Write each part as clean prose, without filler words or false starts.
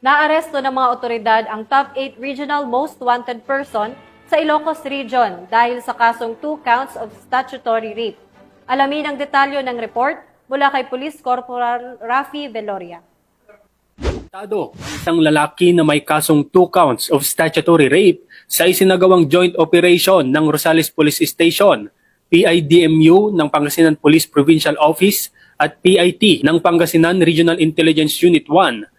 Naaresto ng mga otoridad ang top 8 regional most wanted person sa Ilocos Region dahil sa kasong 2 counts of statutory rape. Alamin ang detalyo ng report mula kay Police Corporal Rafi Veloria. Ang isang lalaki na may kasong 2 counts of statutory rape sa isinagawang joint operation ng Rosales Police Station, PIDMU ng Pangasinan Police Provincial Office at PIT ng Pangasinan Regional Intelligence Unit 1.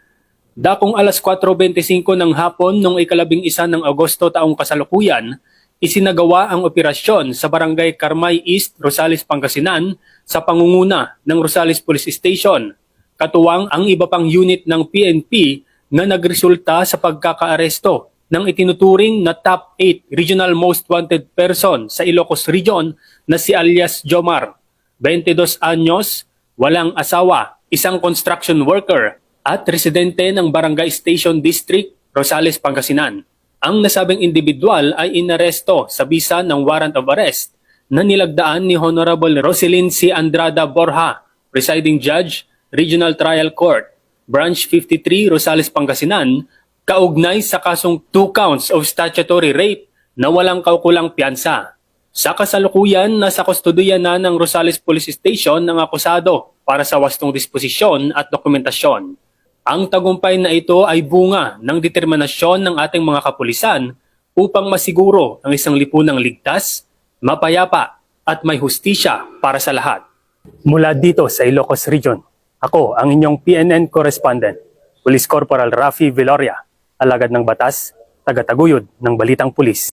Dakong alas 4:25 ng hapon noong ika-11 ng Agosto taong kasalukuyan, isinagawa ang operasyon sa Barangay Carmay East, Rosales, Pangasinan sa pangunguna ng Rosales Police Station. Katuwang ang iba pang unit ng PNP na nagresulta sa pagkakaaresto ng itinuturing na top 8 regional most wanted person sa Ilocos Region na si alias Jomar, 22 anyos, walang asawa, isang construction worker at residente ng Barangay Station District, Rosales, Pangasinan. Ang nasabing individual ay inaresto sa bisa ng warrant of arrest na nilagdaan ni Honorable Roselyn C. Andrada Borja, Presiding Judge, Regional Trial Court, Branch 53, Rosales, Pangasinan, kaugnay sa kasong 2 counts of statutory rape na walang kaukulang piyansa. Sa kasalukuyan, nasa kustodiya na ng Rosales Police Station ng akusado para sa wastong disposisyon at dokumentasyon. Ang tagumpay na ito ay bunga ng determinasyon ng ating mga kapulisan upang masiguro ang isang lipunang ligtas, mapayapa at may hustisya para sa lahat. Mula dito sa Ilocos Region, ako ang inyong PNN correspondent, Police Corporal Rafi Veloria, alagad ng batas, tagataguyod ng Balitang Pulis.